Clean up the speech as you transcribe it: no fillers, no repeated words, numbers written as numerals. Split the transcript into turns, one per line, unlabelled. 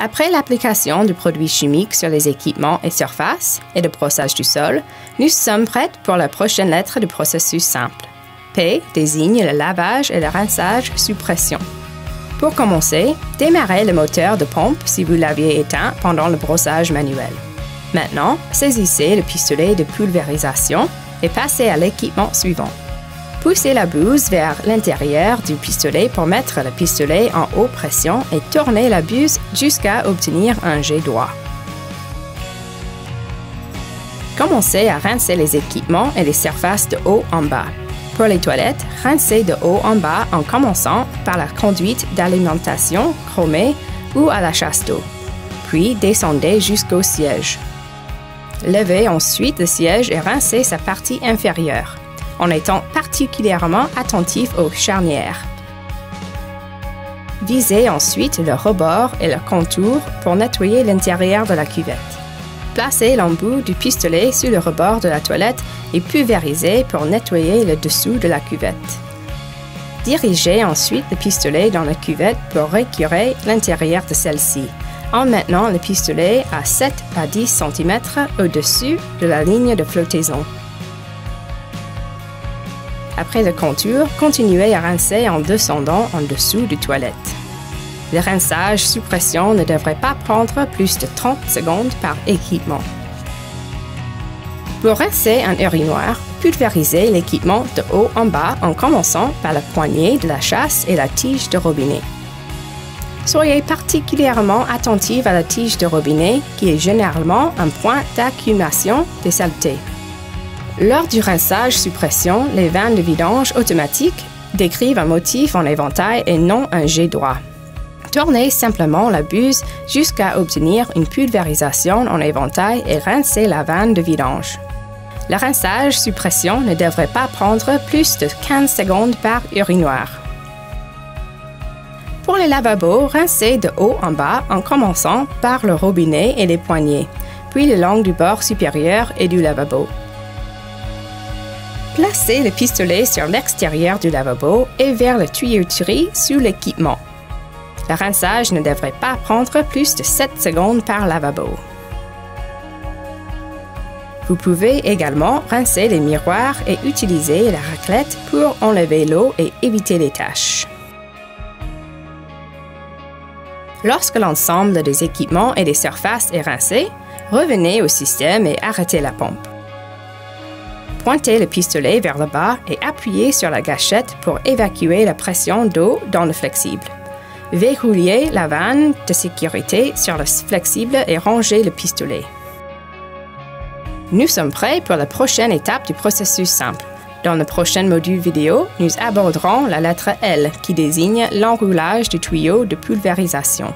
Après l'application de produits chimiques sur les équipements et surfaces et le brossage du sol, nous sommes prêts pour la prochaine lettre du processus simple. P désigne le lavage et le rinçage sous pression. Pour commencer, démarrez le moteur de pompe si vous l'aviez éteint pendant le brossage manuel. Maintenant, saisissez le pistolet de pulvérisation et passez à l'équipement suivant. Poussez la buse vers l'intérieur du pistolet pour mettre le pistolet en haute pression et tournez la buse jusqu'à obtenir un jet droit. Commencez à rincer les équipements et les surfaces de haut en bas. Pour les toilettes, rincez de haut en bas en commençant par la conduite d'alimentation chromée ou à la chasse d'eau. Puis descendez jusqu'au siège. Levez ensuite le siège et rincez sa partie inférieure, en étant particulièrement attentif aux charnières. Visez ensuite le rebord et le contour pour nettoyer l'intérieur de la cuvette. Placez l'embout du pistolet sur le rebord de la toilette et pulvérisez pour nettoyer le dessous de la cuvette. Dirigez ensuite le pistolet dans la cuvette pour récurer l'intérieur de celle-ci, en maintenant le pistolet à 7 à 10 cm au-dessus de la ligne de flottaison. Après le contour, continuez à rincer en descendant en dessous du toilette. Le rinçage sous pression ne devrait pas prendre plus de 30 secondes par équipement. Pour rincer un urinoir, pulvérisez l'équipement de haut en bas en commençant par la poignée de la chasse et la tige de robinet. Soyez particulièrement attentif à la tige de robinet qui est généralement un point d'accumulation des saletés. Lors du rinçage sous pression, les vannes de vidange automatique décrivent un motif en éventail et non un jet droit. Tournez simplement la buse jusqu'à obtenir une pulvérisation en éventail et rincez la vanne de vidange. Le rinçage sous pression ne devrait pas prendre plus de 15 secondes par urinoir. Pour les lavabos, rincez de haut en bas en commençant par le robinet et les poignées, puis le long du bord supérieur et du lavabo. Placez le pistolet sur l'extérieur du lavabo et vers la tuyauterie sous l'équipement. Le rinçage ne devrait pas prendre plus de 7 secondes par lavabo. Vous pouvez également rincer les miroirs et utiliser la raclette pour enlever l'eau et éviter les taches. Lorsque l'ensemble des équipements et des surfaces est rincé, revenez au système et arrêtez la pompe. Pointez le pistolet vers le bas et appuyez sur la gâchette pour évacuer la pression d'eau dans le flexible. Verrouillez la vanne de sécurité sur le flexible et rangez le pistolet. Nous sommes prêts pour la prochaine étape du processus simple. Dans le prochain module vidéo, nous aborderons la lettre L qui désigne l'enroulage du tuyau de pulvérisation.